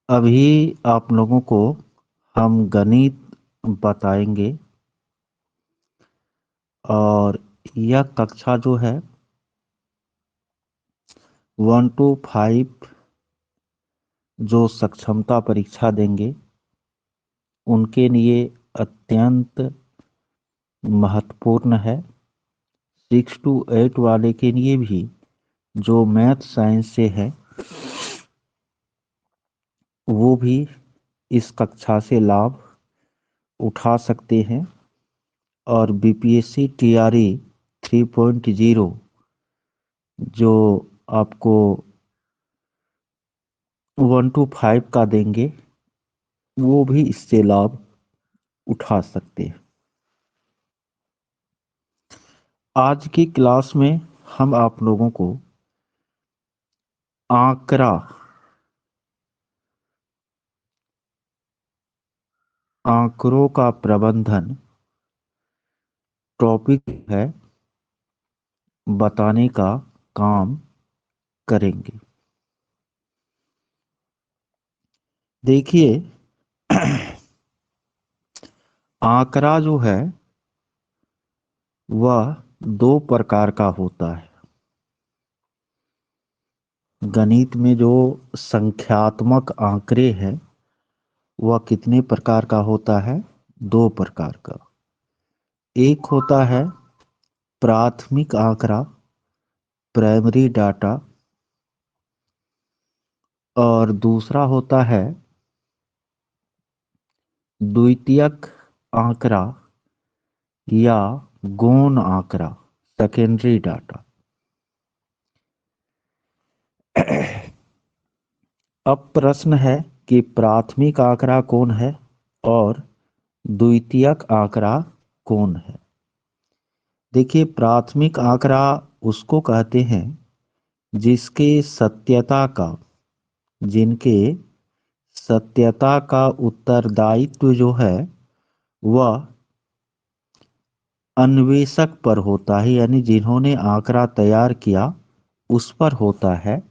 अभी आप लोगों को हम गणित बताएंगे और यह कक्षा जो है 1 to 5 जो सक्षमता परीक्षा देंगे उनके लिए अत्यंत महत्वपूर्ण है। 6 to 8 वाले के लिए भी जो मैथ साइंस से है वो भी इस कक्षा से लाभ उठा सकते हैं। और बीपीएससी टीआरई 3.0 जो आपको 1 to 5 का देंगे वो भी इससे लाभ उठा सकते हैं। आज की क्लास में हम आप लोगों को आंकड़ा आंकड़ों का प्रबंधन टॉपिक है बताने का काम करेंगे। देखिए आंकड़ा जो है वह 2 प्रकार का होता है। गणित में जो संख्यात्मक आंकड़े हैं वह कितने प्रकार का होता है? 2 प्रकार का। एक होता है प्राथमिक आंकड़ा, प्राइमरी डाटा, और दूसरा होता है द्वितीयक आंकड़ा या गौण आंकड़ा, सेकेंडरी डाटा। अब प्रश्न है कि प्राथमिक आंकड़ा कौन है और द्वितीयक आंकड़ा कौन है। देखिए प्राथमिक आंकड़ा उसको कहते हैं जिसके सत्यता का जिनके सत्यता का उत्तरदायित्व जो है वह अन्वेषक पर होता है, यानी जिन्होंने आंकड़ा तैयार किया उस पर होता है,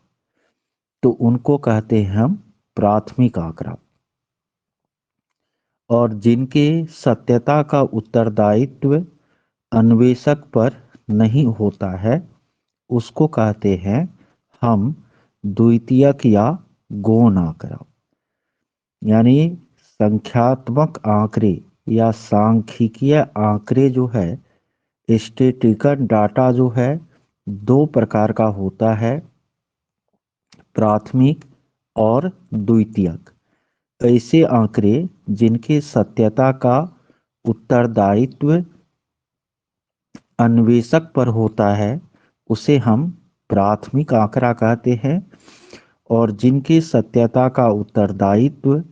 तो उनको कहते हैं हम प्राथमिक आंकड़ा। और जिनके सत्यता का उत्तरदायित्व अन्वेषक पर नहीं होता है उसको कहते हैं हम द्वितीयक या गौण आंकड़ा। यानी संख्यात्मक आंकड़े या सांख्यिकीय आंकड़े जो है, स्टैटिस्टिकल डाटा जो है 2 प्रकार का होता है, प्राथमिक और द्वितीयक। ऐसे आंकड़े जिनके सत्यता का उत्तरदायित्व अन्वेषक पर होता है उसे हम प्राथमिक आंकड़ा कहते हैं, और जिनके सत्यता का उत्तरदायित्व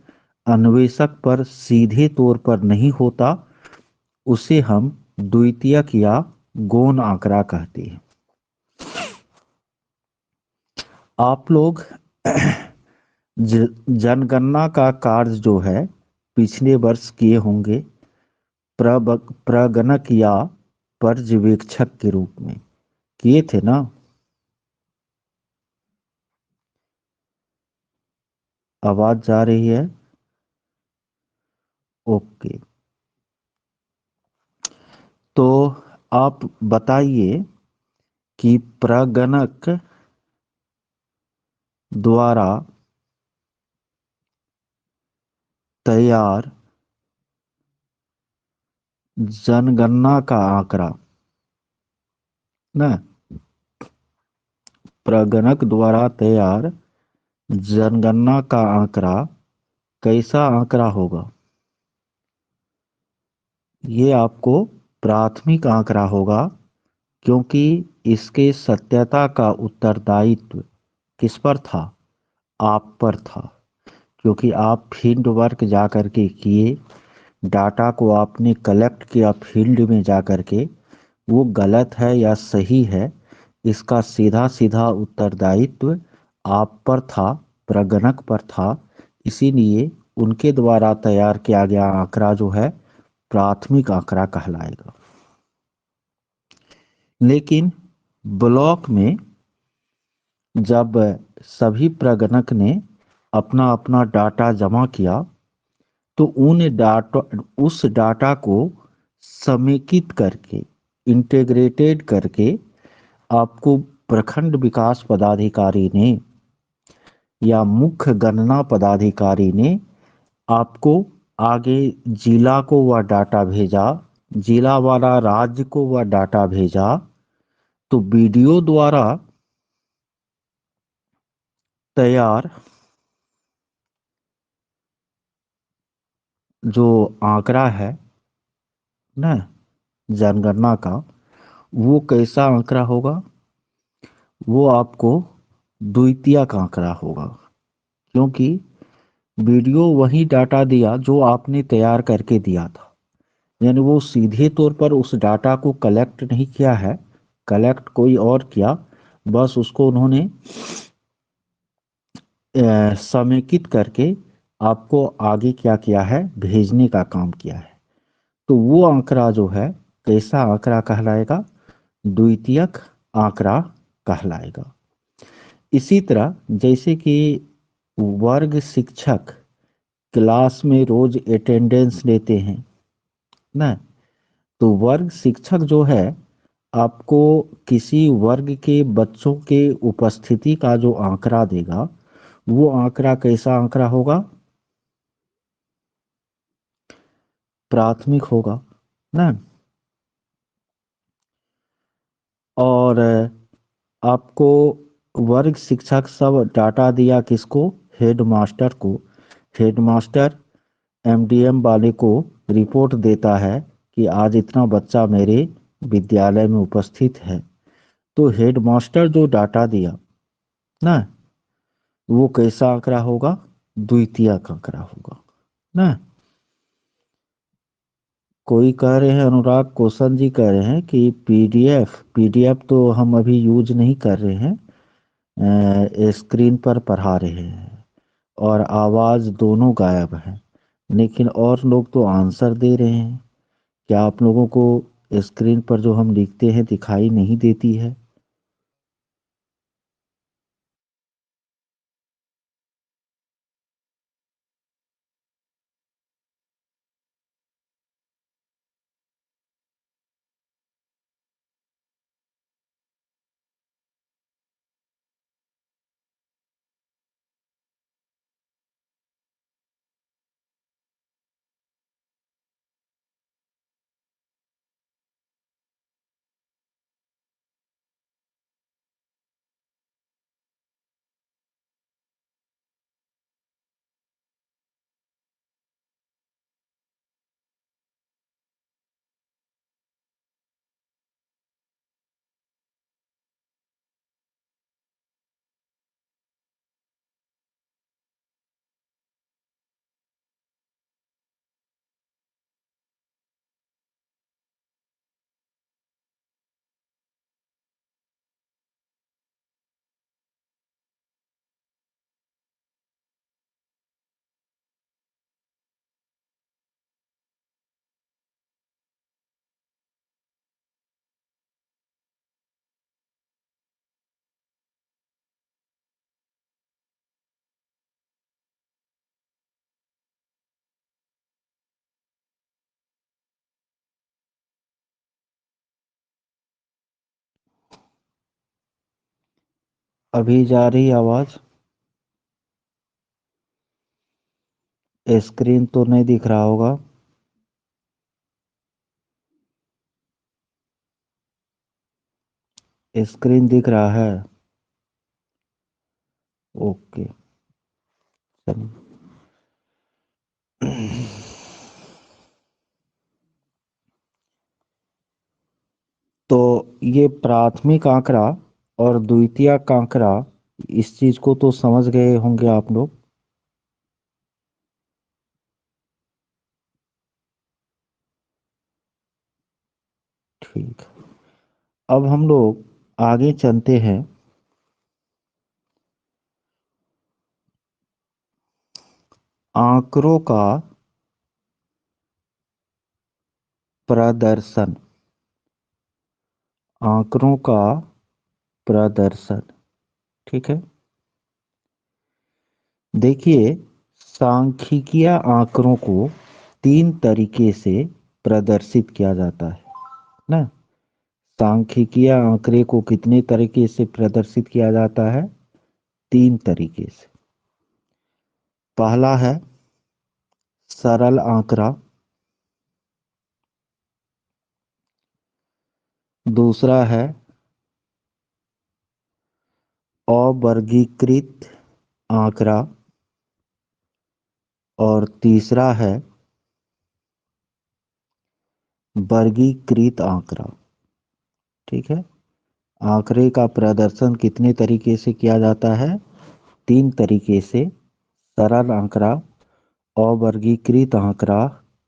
अन्वेषक पर सीधे तौर पर नहीं होता उसे हम द्वितीयक या गौण आंकड़ा कहते हैं। आप लोग जनगणना का कार्य जो है पिछले वर्ष किए होंगे, प्रगणक या पर्यवेक्षक के रूप में किए थे ना। आवाज जा रही है? ओके। तो आप बताइए कि प्रगणक द्वारा तैयार जनगणना का आंकड़ा ना, प्रगणक द्वारा तैयार जनगणना का आंकड़ा कैसा आंकड़ा होगा? ये आपको प्राथमिक आंकड़ा होगा, क्योंकि इसके सत्यता का उत्तरदायित्व किस पर था? आप पर था। क्योंकि आप फील्ड वर्क जा करके किए, डाटा को आपने कलेक्ट किया फील्ड में जा करके, वो गलत है या सही है इसका सीधा सीधा उत्तरदायित्व आप पर था, प्रगणक पर था। इसीलिए उनके द्वारा तैयार किया गया आंकड़ा जो है प्राथमिक आंकड़ा कहलाएगा। लेकिन ब्लॉक में जब सभी प्रगणक ने अपना अपना डाटा जमा किया, तो उस डाटा को समेकित करके, इंटीग्रेटेड करके आपको प्रखंड विकास पदाधिकारी ने या मुख्य गणना पदाधिकारी ने आपको आगे जिला को वह डाटा भेजा, जिला वाला राज्य को वह डाटा भेजा, तो बीडीओ द्वारा तैयार जो आंकड़ा है ना जनगणना का, वो कैसा आंकड़ा होगा? वो आपको द्वितीयक आंकड़ा होगा, क्योंकि वीडियो वही डाटा दिया जो आपने तैयार करके दिया था। यानी वो सीधे तौर पर उस डाटा को कलेक्ट नहीं किया है, कलेक्ट कोई और किया, बस उसको उन्होंने समेकित करके आपको आगे क्या किया है, भेजने का काम किया है। तो वो आंकड़ा जो है कैसा आंकड़ा कहलाएगा? द्वितीयक आंकड़ा कहलाएगा। इसी तरह जैसे कि वर्ग शिक्षक क्लास में रोज अटेंडेंस लेते हैं ना, तो वर्ग शिक्षक जो है आपको किसी वर्ग के बच्चों के उपस्थिति का जो आंकड़ा देगा, वो आंकड़ा कैसा आंकड़ा होगा? प्राथमिक होगा ना। और आपको वर्ग शिक्षक सब डाटा दिया किसको? हेडमास्टर को। हेडमास्टर एमडीएम वाले को रिपोर्ट देता है कि आज इतना बच्चा मेरे विद्यालय में उपस्थित है। तो हेडमास्टर जो डाटा दिया ना, वो कैसा आंकड़ा होगा? द्वितीयक आंकड़ा होगा ना। कोई कह रहे हैं, अनुराग कौशल जी कह रहे हैं कि पीडीएफ पीडीएफ तो हम अभी यूज नहीं कर रहे हैं, स्क्रीन पर पढ़ा रहे हैं और आवाज दोनों गायब है। लेकिन और लोग तो आंसर दे रहे हैं। क्या आप लोगों को स्क्रीन पर जो हम लिखते हैं दिखाई नहीं देती है? अभी जा रही आवाज? स्क्रीन तो नहीं दिख रहा होगा। स्क्रीन दिख रहा है? ओके, चलिए। तो ये प्राथमिक आंकड़ा और द्वितीयक आंकड़ा, इस चीज को तो समझ गए होंगे आप लोग। ठीक। अब हम लोग आगे चलते हैं। आंकड़ों का प्रदर्शन। आंकड़ों का प्रदर्शन। ठीक है। देखिए, सांख्यिकीय आंकड़ों को तीन तरीके से प्रदर्शित किया जाता है ना। सांख्यिकीय आंकड़े को कितने तरीके से प्रदर्शित किया जाता है? तीन तरीके से। पहला है सरल आंकड़ा, दूसरा है अवर्गीकृत आंकड़ा और तीसरा है वर्गीकृत आंकड़ा। ठीक है। आंकड़े का प्रदर्शन कितने तरीके से किया जाता है? तीन तरीके से। सरल आंकड़ा, अवर्गीकृत आंकड़ा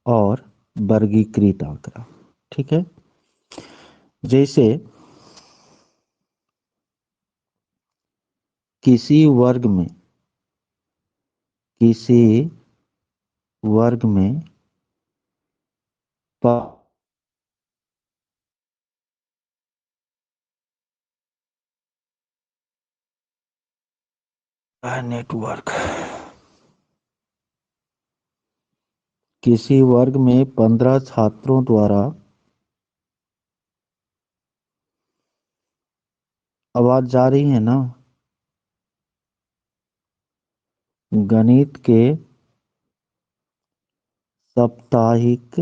और वर्गीकृत आंकड़ा। ठीक है। जैसे किसी वर्ग में किसी वर्ग में नेटवर्क किसी वर्ग में 15 छात्रों द्वारा, आवाज जा रही है ना? गणित के साप्ताहिक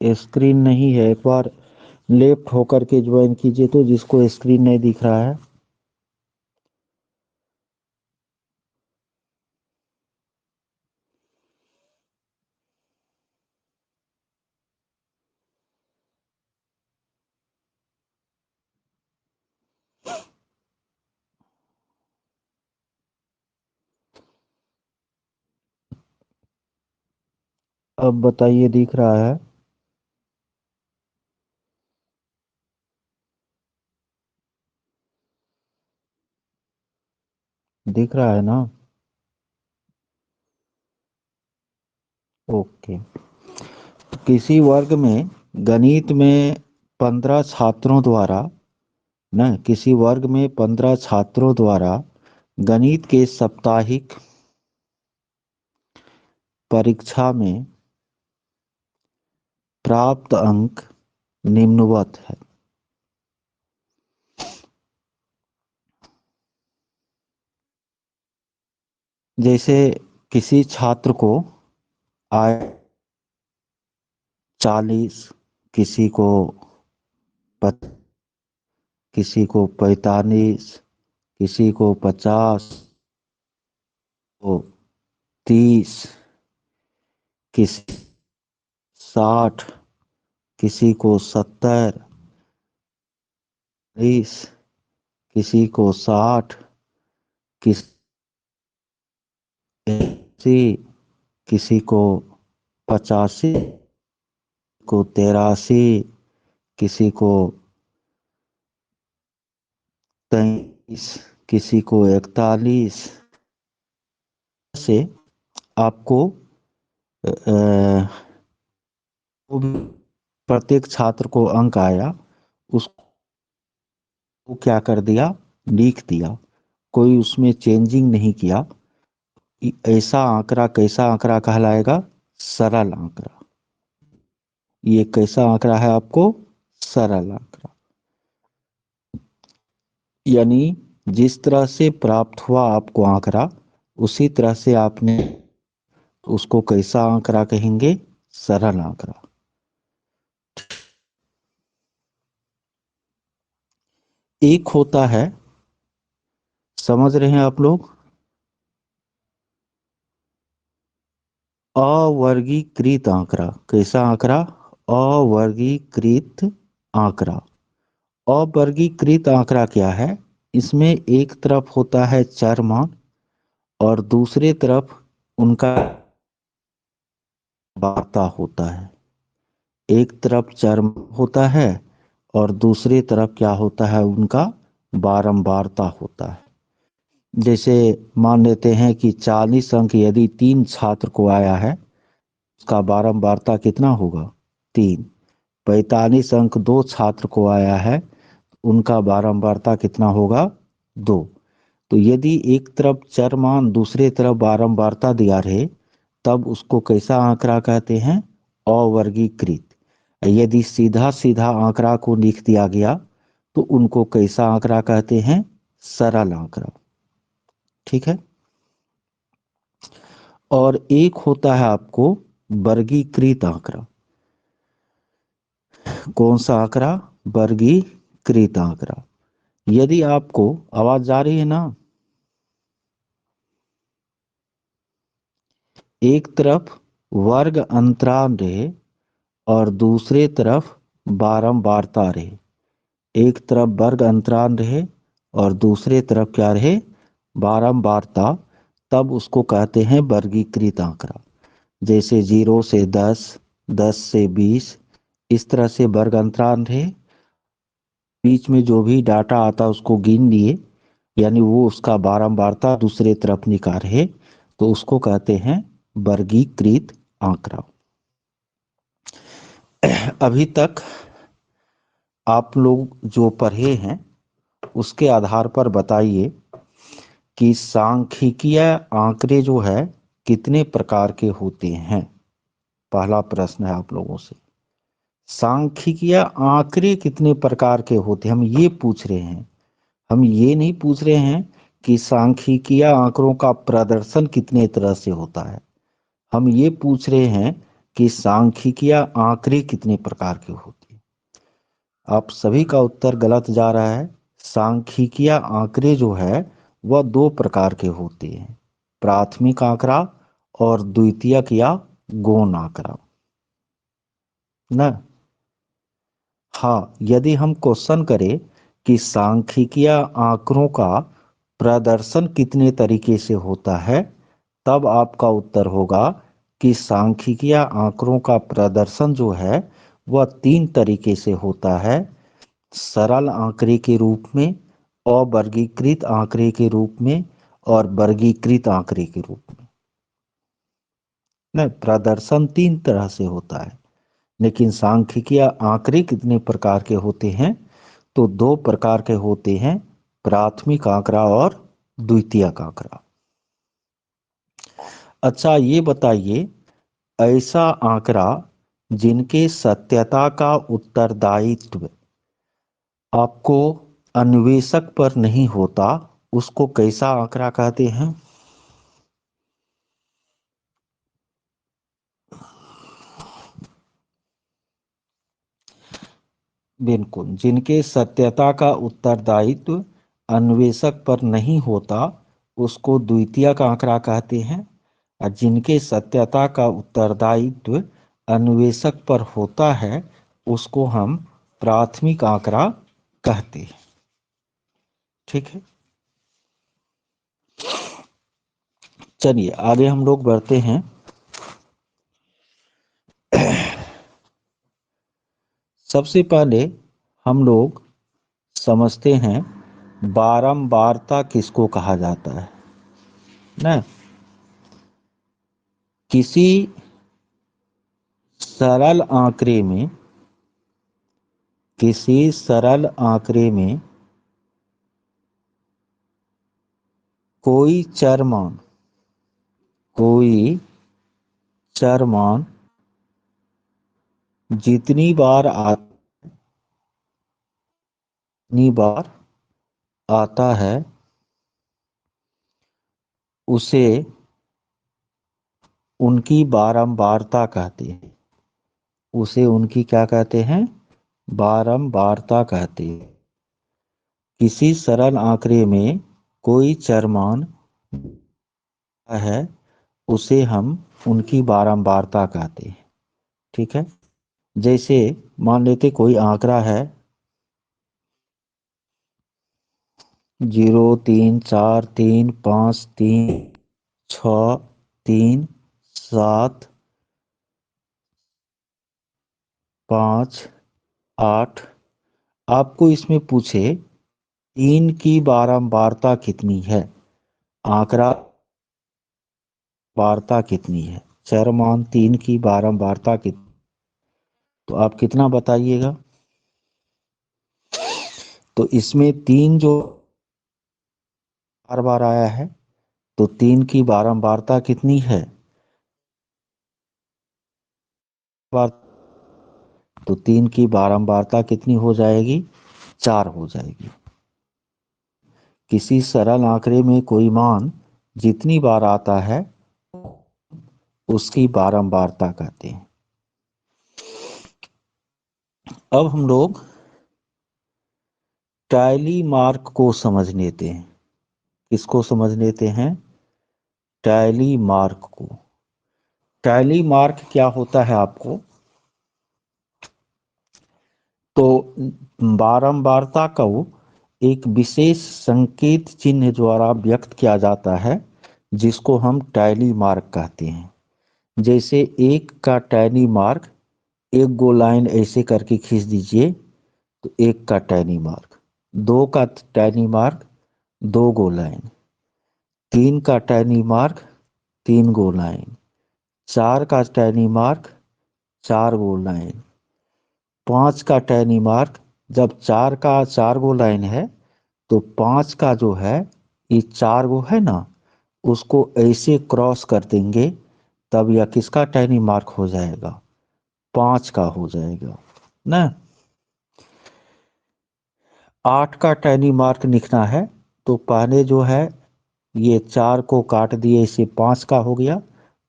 स्क्रीन नहीं है, एक बार लेफ्ट होकर के ज्वाइन कीजिए तो, जिसको स्क्रीन नहीं दिख रहा है। अब बताइए, दिख रहा है? दिख रहा है ना? ओके। किसी वर्ग में गणित में 15 छात्रों द्वारा, न किसी वर्ग में 15 छात्रों द्वारा गणित के साप्ताहिक परीक्षा में प्राप्त अंक निम्नवत है। जैसे किसी छात्र को आए 40, किसी को किसी को 45, किसी को 50, को 30, किसी 60, किसी को 70, 30, किसी को 60, किसी 80, किसी को 85, को 83, किसी को 23, किसी को 41 से आपको प्रत्येक छात्र को अंक आया, उसको क्या कर दिया? लिख दिया। कोई उसमें चेंजिंग नहीं किया। ऐसा आंकड़ा कैसा आंकड़ा कहलाएगा? सरल आंकड़ा। ये कैसा आंकड़ा है आपको? सरल आंकड़ा। यानी जिस तरह से प्राप्त हुआ आपको आंकड़ा, उसी तरह से आपने उसको कैसा आंकड़ा कहेंगे? सरल आंकड़ा। एक होता है, समझ रहे हैं आप लोग, अवर्गीकृत आंकड़ा। कैसा आंकड़ा? अवर्गीकृत आंकड़ा। अवर्गीकृत आंकड़ा क्या है? इसमें एक तरफ होता है चर मान और दूसरे तरफ उनका वार्ता होता है। एक तरफ चर होता है और दूसरी तरफ क्या होता है? उनका बारंबारता होता है। जैसे मान लेते हैं कि 40 अंक यदि 3 छात्र को आया है, उसका बारंबारता कितना होगा? 3। 45 अंक 2 छात्र को आया है, उनका बारंबारता कितना होगा? 2। तो यदि एक तरफ चर मान दूसरे तरफ बारंबारता दिया रहे तब उसको कैसा आंकड़ा कहते हैं? अवर्गीकृत। यदि सीधा सीधा आंकड़ा को लिख दिया गया तो उनको कैसा आंकड़ा कहते हैं? सरल आंकड़ा। ठीक है। और एक होता है आपको वर्गीकृत आंकड़ा। कौन सा आंकड़ा? वर्गीकृत आंकड़ा। यदि आपको आवाज जा रही है ना? एक तरफ वर्ग अंतराल रहे और दूसरे तरफ बारंबारता रहे। एक तरफ वर्ग अंतराल रहे और दूसरे तरफ क्या रहे? बारंबारता। तब उसको कहते हैं वर्गीकृत आंकड़ा। जैसे 0 से 10, 10 से 20, इस तरह से वर्ग अंतराल रहे, बीच में जो भी डाटा आता उसको गिन लिए, यानी वो उसका बारंबारता दूसरे तरफ निकाल रहे, तो उसको कहते हैं वर्गीकृत आंकड़ा। अभी तक आप लोग जो पढ़े हैं उसके आधार पर बताइए कि सांख्यिकीय आंकड़े जो है कितने प्रकार के होते हैं। पहला प्रश्न है आप लोगों से, सांख्यिकीय आंकड़े कितने प्रकार के होते हैं, हम ये पूछ रहे हैं। हम ये नहीं पूछ रहे हैं कि सांख्यिकीय आंकड़ों का प्रदर्शन कितने तरह से होता है। हम ये पूछ रहे हैं कि सांख्यिकीय आंकड़े कितने प्रकार के होते हैं। आप सभी का उत्तर गलत जा रहा है। सांख्यिकीय आंकड़े जो है वह 2 प्रकार के होते हैं, प्राथमिक आंकड़ा और द्वितीयक या गौण आंकड़ा ना। हाँ, यदि हम क्वेश्चन करें कि सांख्यिकीय आंकड़ों का प्रदर्शन कितने तरीके से होता है, तब आपका उत्तर होगा कि सांख्यिकीय आंकड़ों का प्रदर्शन जो है वह 3 तरीके से होता है, सरल आंकड़े के रूप में, अवर्गीकृत आंकड़े के रूप में और वर्गीकृत आंकड़े के रूप में। नहीं, प्रदर्शन 3 तरह से होता है, लेकिन सांख्यिकीय आंकड़े कितने प्रकार के होते हैं? तो 2 प्रकार के होते हैं, प्राथमिक आंकड़ा और द्वितीयक आंकड़ा। अच्छा, ये बताइए, ऐसा आंकड़ा जिनके सत्यता का उत्तरदायित्व आपको अन्वेषक पर नहीं होता, उसको कैसा आंकड़ा कहते हैं? बिल्कुल, जिनके सत्यता का उत्तरदायित्व अन्वेषक पर नहीं होता उसको द्वितीयक आंकड़ा कहते हैं, और जिनके सत्यता का उत्तरदायित्व अन्वेषक पर होता है उसको हम प्राथमिक आंकड़ा कहते हैं। ठीक है, चलिए आगे हम लोग बढ़ते हैं। सबसे पहले हम लोग समझते हैं बारंबारता किसको कहा जाता है ना। किसी सरल आंकड़े में, किसी सरल आंकड़े में कोई चर मान, कोई चर मान जितनी बार आता है उसे उनकी बारंबारता कहते हैं। उसे उनकी क्या कहते हैं? बारंबारता कहते हैं। किसी सरल आंकड़े में कोई चर मान है उसे हम उनकी बारंबारता कहते हैं। ठीक है, जैसे मान लेते कोई आंकड़ा है 0, 3, 4, 3, 5, 3, 6, 3, 7, 5, 8। आपको इसमें पूछे 3 की बारंबारता कितनी है, आंकड़ा वार्ता कितनी है, चर मान 3 की बारंबारता कितनी, तो आप कितना बताइएगा? तो इसमें 3 जो बार बार आया है, तो 3 की बारंबारता कितनी है? बार, तो 3 की बारंबारता कितनी हो जाएगी? 4 हो जाएगी। किसी सरल आंकड़े में कोई मान जितनी बार आता है उसकी बारंबारता कहते हैं। अब हम लोग टैली मार्क को समझ लेते हैं। किसको समझ लेते हैं? टैली मार्क को। टैली मार्क क्या होता है आपको? तो बारंबारता को एक विशेष संकेत चिन्ह द्वारा व्यक्त किया जाता है, जिसको हम टैली मार्क कहते हैं। जैसे 1 का टैली मार्क, एक गो लाइन ऐसे करके खींच दीजिए तो 1 का टैली मार्क। 2 का टैली मार्क, 2 गो लाइन। 3 का टैली मार्क, 3 गो लाइन। 4 का टैली मार्क, 4 गो लाइन। 5 का टैली मार्क, जब 4 का 4 गो लाइन है तो 5 का जो है, ये 4 गो है ना, उसको ऐसे क्रॉस कर देंगे, तब यह किसका टैली मार्क हो जाएगा? 5 का हो जाएगा ना। 8 का टैली मार्क लिखना है तो पहले जो है ये 4 को काट दिए, इसे 5 का हो गया,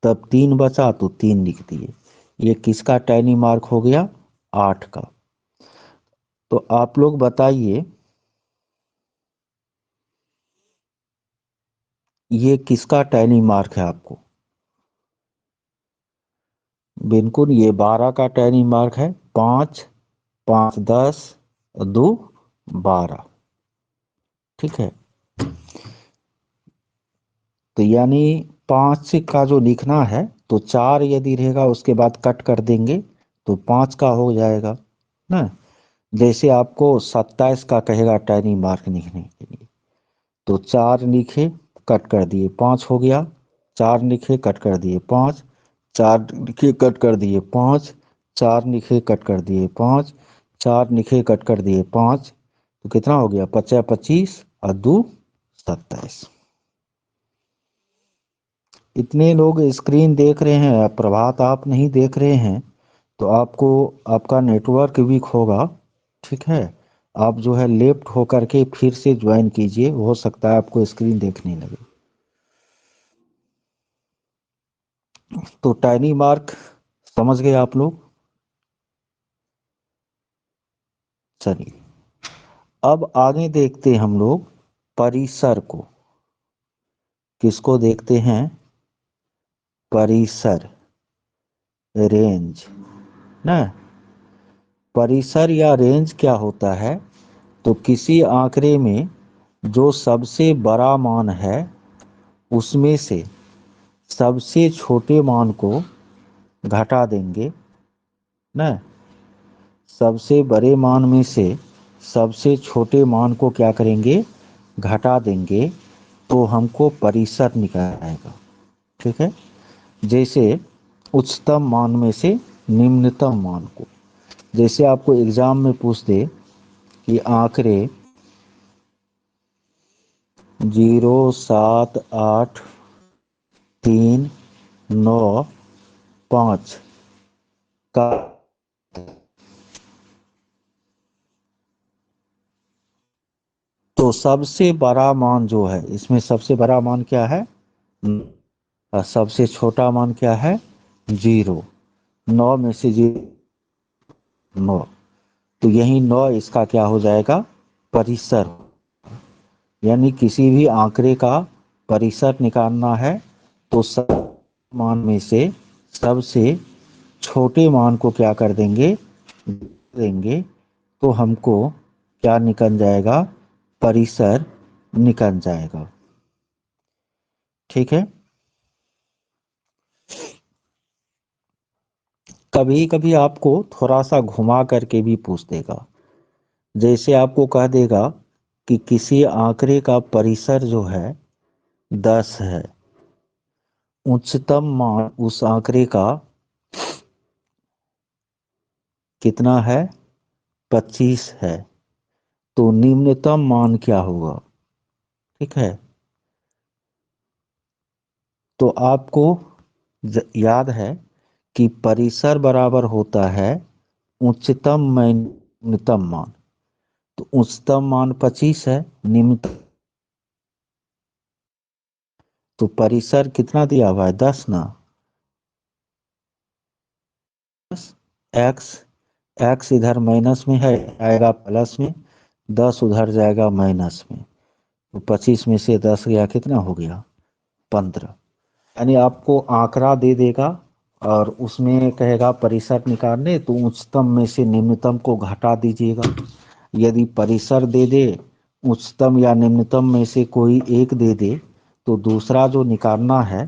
तब 3 बचा तो 3 लिख दिए। ये किसका टैली मार्क हो गया? 8 का। तो आप लोग बताइए, ये किसका टैली मार्क है आपको? बिल्कुल, ये 12 का टैली मार्क है। 5, 5 10, 2 12। ठीक है, तो यानी 5 का जो लिखना है तो 4 यदि रहेगा उसके बाद कट कर देंगे तो 5 का हो जाएगा ना। जैसे आपको 27 का कहेगा टैली मार्क लिखने के लिए, तो 4 लिखे, कट कर दिए, 5 हो गया। 4 लिखे, कट कर दिए, 5। 4 लिखे, कट कर दिए, 5। 4 लिखे, कट कर दिए, 5। 4 लिखे, कट कर दिए, 5। तो कितना हो गया? 25 25 और 2 27। इतने लोग स्क्रीन देख रहे हैं, प्रभात आप नहीं देख रहे हैं, तो आपको, आपका नेटवर्क वीक होगा। ठीक है, आप जो है लेफ्ट होकर के फिर से ज्वाइन कीजिए, हो सकता है आपको स्क्रीन देखने लगे। तो टाइनी मार्क समझ गए आप लोग? चलिए, अब आगे देखते हैं हम लोग परिसर को। किसको देखते हैं? परिसर, रेंज ना। परिसर या रेंज क्या होता है? तो किसी आंकड़े में जो सबसे बड़ा मान है उसमें से सबसे छोटे मान को घटा देंगे ना। सबसे बड़े मान में से सबसे छोटे मान को क्या करेंगे? घटा देंगे, तो हमको परिसर निकल आएगा। ठीक है, जैसे उच्चतम मान में से निम्नतम मान को, जैसे आपको एग्जाम में पूछ दे कि आंकड़े 0 7 8 3 9 5 का, तो सबसे बड़ा मान जो है इसमें, सबसे बड़ा मान क्या है? और सबसे छोटा मान क्या है? 0। 9 में से 0 9, तो यही 9 इसका क्या हो जाएगा? परिसर। यानी किसी भी आंकड़े का परिसर निकालना है तो सब मान में से सबसे छोटे मान को क्या कर देंगे? देंगे, तो हमको क्या निकल जाएगा? परिसर निकल जाएगा। ठीक है, कभी कभी आपको थोड़ा सा घुमा करके भी पूछ देगा। जैसे आपको कह देगा कि किसी आंकड़े का परिसर जो है 10 है, उच्चतम मान उस आंकड़े का कितना है? 25 है, तो निम्नतम मान क्या होगा? ठीक है, तो आपको याद है कि परिसर बराबर होता है उच्चतम में निम्नतम मान। तो उच्चतम मान 25 है, निम्नतम तो परिसर कितना दिया हुआ है? 10 ना। एक्स एक्स इधर माइनस में है, आएगा प्लस में, 10 उधर जाएगा माइनस में। तो 25 में से 10 गया, कितना हो गया? 15। यानी आपको आंकड़ा दे देगा और उसमें कहेगा परिसर निकालने, तो उच्चतम में से निम्नतम को घटा दीजिएगा। यदि परिसर दे दे, उच्चतम या निम्नतम में से कोई एक दे दे, तो दूसरा जो निकालना है,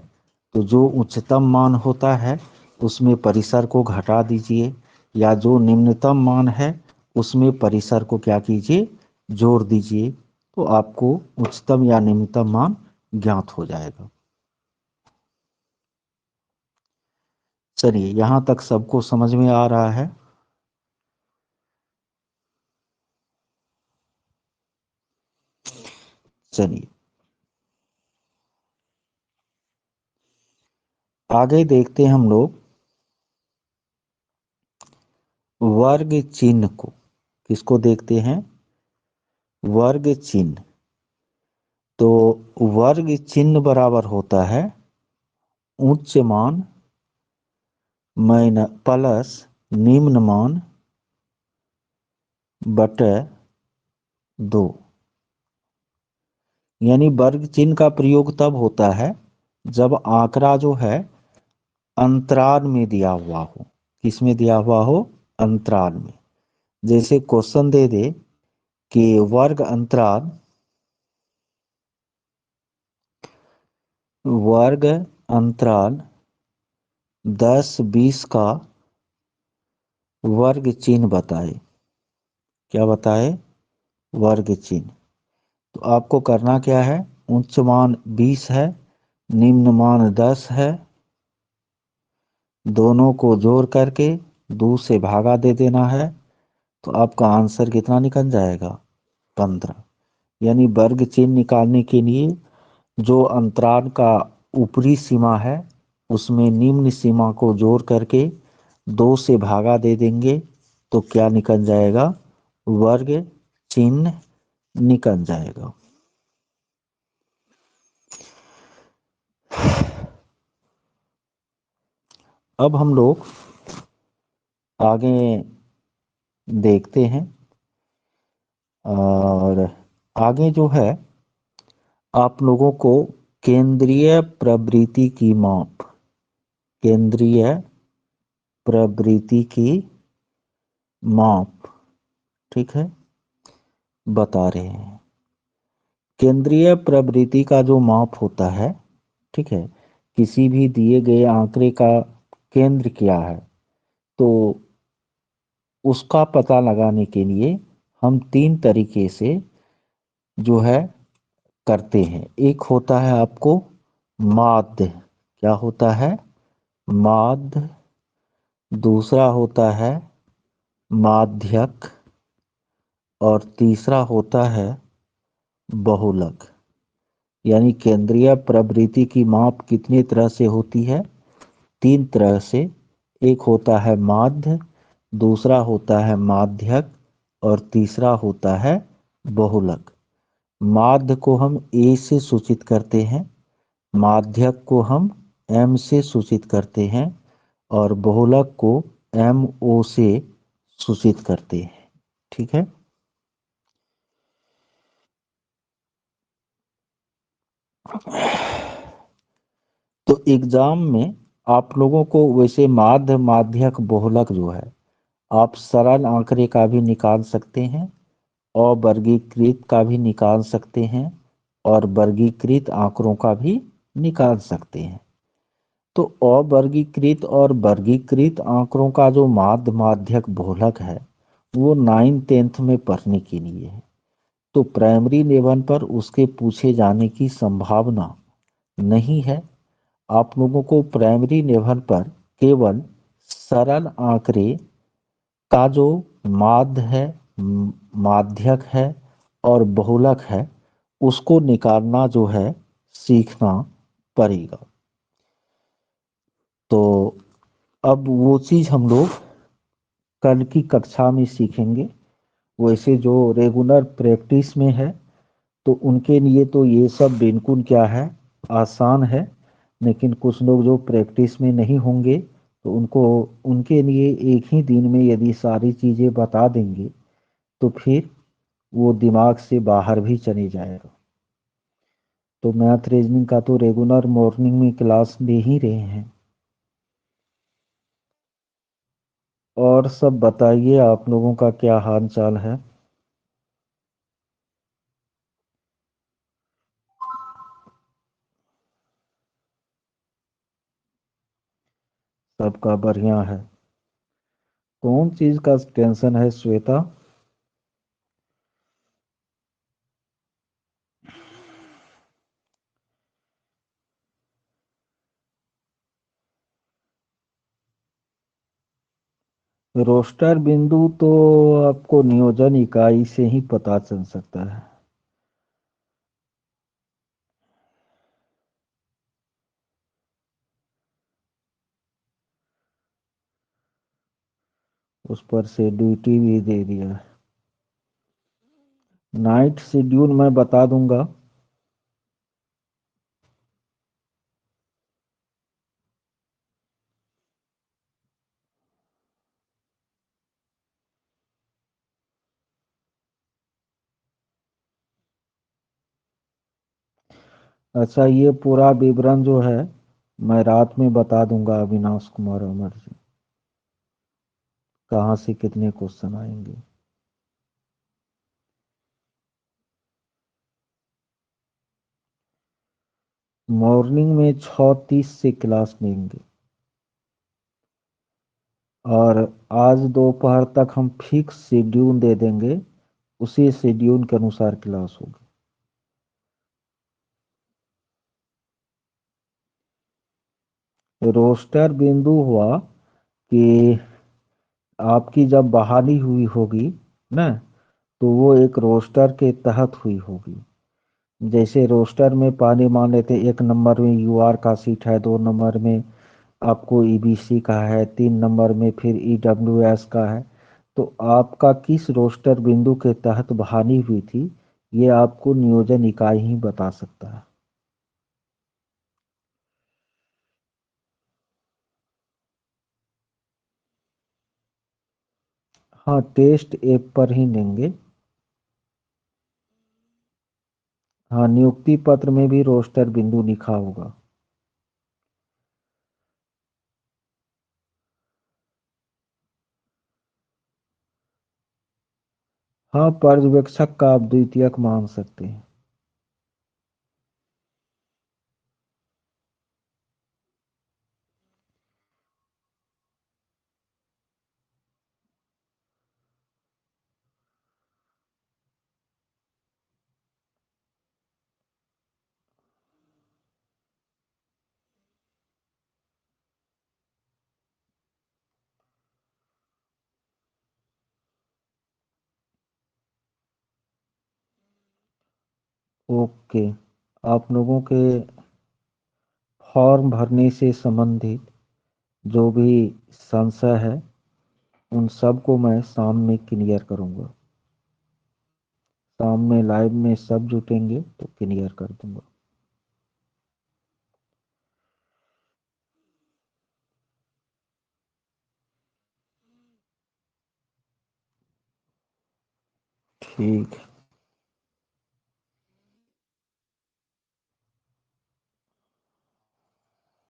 तो जो उच्चतम मान होता है उसमें परिसर को घटा दीजिए, या जो निम्नतम मान है उसमें परिसर को क्या कीजिए? जोड़ दीजिए। तो आपको उच्चतम या निम्नतम मान ज्ञात हो जाएगा। चलिए, यहां तक सबको समझ में आ रहा है? चलिए आगे देखते हैं हम लोग वर्ग चिन्ह को। किसको देखते हैं? वर्ग चिन्ह। तो वर्ग चिन्ह बराबर होता है उच्च मान प्लस निम्न मान बटे 2। यानी वर्ग चिन्ह का प्रयोग तब होता है जब आंकड़ा जो है अंतराल में दिया हुआ हो। किस में दिया हुआ हो? अंतराल में। जैसे क्वेश्चन दे दे कि वर्ग अंतराल 10-20 का वर्ग चिन्ह बताए। क्या बताए? वर्ग चिन्ह। तो आपको करना क्या है? उच्च मान 20 है, निम्न मान 10 है, दोनों को जोड़ करके 2 से भागा दे देना है। तो आपका आंसर कितना निकल जाएगा? 15। यानी वर्ग चिन्ह निकालने के लिए जो अंतराल का ऊपरी सीमा है उसमें निम्न सीमा को जोड़ करके 2 से भागा दे देंगे, तो क्या निकल जाएगा? वर्ग चिन्ह निकल जाएगा। अब हम लोग आगे देखते हैं, और आगे जो है आप लोगों को केंद्रीय प्रवृत्ति की माप, केंद्रीय प्रवृत्ति की माप, ठीक है, बता रहे हैं। केंद्रीय प्रवृत्ति का जो माप होता है, ठीक है, किसी भी दिए गए आंकड़े का केंद्र क्या है, तो उसका पता लगाने के लिए हम 3 तरीके से जो है करते हैं। एक होता है आपको माध्य। क्या होता है? माध्य। दूसरा होता है माध्यक, और तीसरा होता है बहुलक। यानी केंद्रीय प्रवृत्ति की माप कितनी तरह से होती है? 3 तरह से। एक होता है माध्य, दूसरा होता है माध्यक, और तीसरा होता है बहुलक। माध्य को हम ए से सूचित करते हैं, माध्यक को हम एम से सूचित करते हैं, और बहुलक को एम ओ से सूचित करते हैं। ठीक है। तो एग्जाम में आप लोगों को वैसे माध्य, माध्यक, बहुलक जो है आप सरल आंकड़े का भी निकाल सकते हैं, अवर्गीकृत का भी निकाल सकते हैं, और वर्गीकृत आंकड़ों का भी निकाल सकते हैं। तो अवर्गीकृत और वर्गीकृत आंकड़ों का जो माध्य, माध्यक, बहुलक है वो 9th-10th में पढ़ने के लिए है। तो प्राइमरी लेवल पर उसके पूछे जाने की संभावना नहीं है। आप लोगों को प्राइमरी लेवल पर केवल सरल आंकड़े का जो माध्य है, माध्यक है और बहुलक है, उसको निकालना जो है सीखना पड़ेगा। तो अब वो चीज हम लोग कल की कक्षा में सीखेंगे। वैसे जो रेगुलर प्रैक्टिस में है तो उनके लिए तो ये सब बिल्कुल क्या है, आसान है। लेकिन कुछ लोग जो प्रैक्टिस में नहीं होंगे तो उनको, उनके लिए एक ही दिन में यदि सारी चीजें बता देंगे तो फिर वो दिमाग से बाहर भी चले जाएगा। तो मैथ रीजनिंग का तो रेगुलर मॉर्निंग में क्लास ले ही रहे हैं। और सब बताइए, आप लोगों का क्या हाल चाल है? सबका बढ़िया है। कौन चीज का टेंशन है श्वेता? रोस्टर बिंदु तो आपको नियोजन इकाई से ही पता चल सकता है। उस पर से ड्यूटी भी दे दिया है। नाइट शेड्यूल मैं बता दूंगा। अच्छा, ये पूरा विवरण जो है मैं रात में बता दूंगा अविनाश कुमार अमर जी, कहाँ से कितने क्वेश्चन आएंगे। मॉर्निंग में 6:30 से क्लास लेंगे और आज दोपहर तक हम फिक्स शेड्यूल दे देंगे, उसी शेड्यूल के अनुसार क्लास होगी। रोस्टर बिंदु हुआ कि आपकी जब बहाली हुई होगी ना, तो वो एक रोस्टर के तहत हुई होगी। जैसे रोस्टर में पानी मान लेते, एक नंबर में यूआर का सीट है, 2 नंबर में आपको ईबीसी का है, 3 नंबर में फिर ईडब्ल्यूएस का है। तो आपका किस रोस्टर बिंदु के तहत बहाली हुई थी, ये आपको नियोजन इकाई ही बता सकता है। हाँ, टेस्ट ऐप पर ही लेंगे। हाँ, नियुक्ति पत्र में भी रोस्टर बिंदु लिखा होगा। हाँ, पर्यवेक्षक का आप द्वितीयक मान सकते हैं। ओके। आप लोगों के फॉर्म भरने से संबंधित जो भी संशय है उन सब को मैं शाम में क्लियर करूंगा। शाम में लाइव में सब जुटेंगे तो क्लियर कर दूंगा। ठीक।